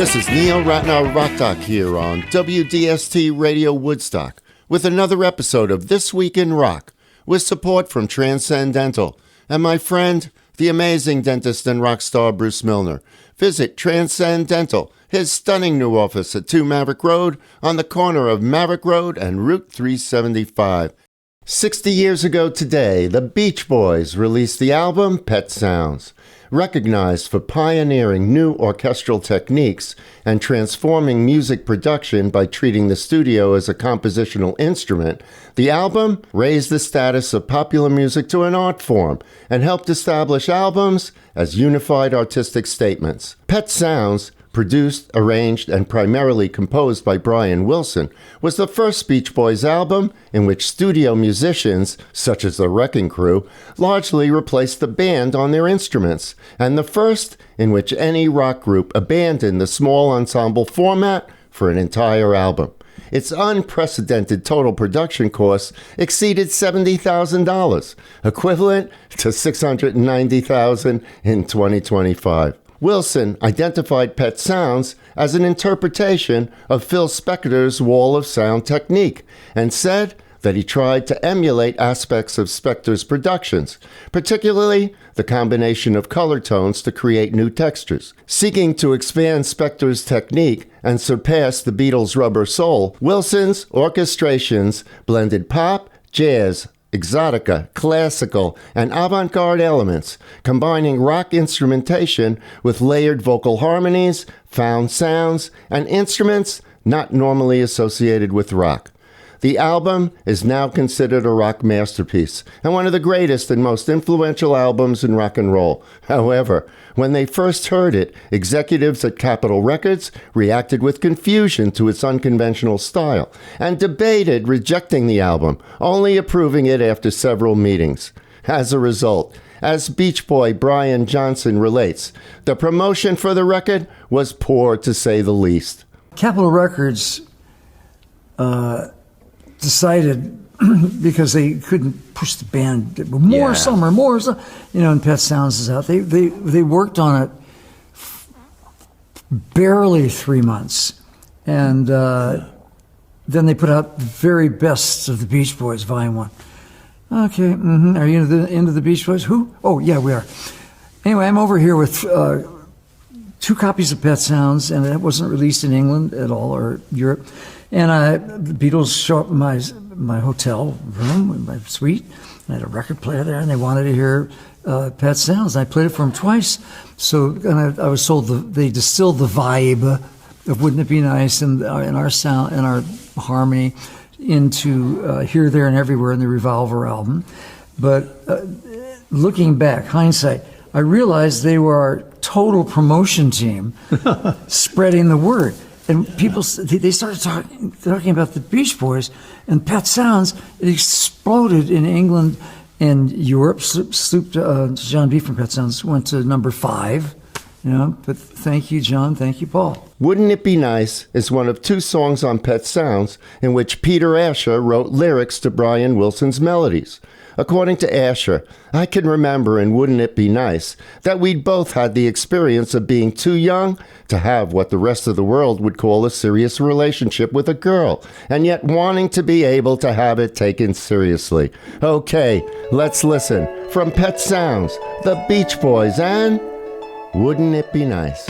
This is Neil Ratner Rock Doc here on WDST Radio Woodstock with another episode of This Week in Rock with support from Transcend and my friend, the amazing dentist and rock star Bruce Milner. Visit Transcend Dental, his stunning new office at 2 Maverick Road on the corner of Maverick Road and Route 375. 60 years ago today, the Beach Boys released the album Pet Sounds. Recognized for pioneering new orchestral techniques and transforming music production by treating the studio as a compositional instrument, the album raised the status of popular music to an art form and helped establish albums as unified artistic statements. Pet Sounds, produced, arranged, and primarily composed by Brian Wilson, was the first Beach Boys album in which studio musicians, such as the Wrecking Crew, largely replaced the band on their instruments, and the first in which any rock group abandoned the small ensemble format for an entire album. Its unprecedented total production costs exceeded $70,000, equivalent to $690,000 in 2025. Wilson identified Pet Sounds as an interpretation of Phil Spector's wall of sound technique and said that he tried to emulate aspects of Spector's productions, particularly the combination of color tones to create new textures. Seeking to expand Spector's technique and surpass the Beatles' Rubber Soul, Wilson's orchestrations blended pop, jazz, exotica, classical, and avant-garde elements, combining rock instrumentation with layered vocal harmonies, found sounds, and instruments not normally associated with rock. The album is now considered a rock masterpiece and one of the greatest and most influential albums in rock and roll. However, when they first heard it, executives at Capitol Records reacted with confusion to its unconventional style and debated rejecting the album, only approving it after several meetings. As a result, as Beach Boy Brian Johnson relates, the promotion for the record was poor to say the least. Capitol Records decided, because they couldn't push the band more, and Pet Sounds is out. They worked on it barely 3 months, and then they put out the very best of the Beach Boys, Volume 1. Okay, are you into the Beach Boys? Who? Oh, yeah, we are. Anyway, I'm over here with 2 copies of Pet Sounds, and it wasn't released in England at all, or Europe. And the Beatles show up in my hotel room, in my suite. I had a record player there, and they wanted to hear Pet Sounds. I played it for them twice. So and I was told they distilled the vibe of "Wouldn't It Be Nice" and our sound and our harmony into "Here, There, and Everywhere" in the Revolver album. But looking back, hindsight, I realized they were our total promotion team, spreading the word. And people, they started talking about the Beach Boys, and Pet Sounds. It exploded in England and Europe. John B. from Pet Sounds went to number 5. But thank you, John. Thank you, Paul. Wouldn't It Be Nice is one of 2 songs on Pet Sounds in which Peter Asher wrote lyrics to Brian Wilson's melodies. According to Asher, I can remember in Wouldn't It Be Nice that we'd both had the experience of being too young to have what the rest of the world would call a serious relationship with a girl, and yet wanting to be able to have it taken seriously. Okay, let's listen. From Pet Sounds, the Beach Boys, and Wouldn't It Be Nice?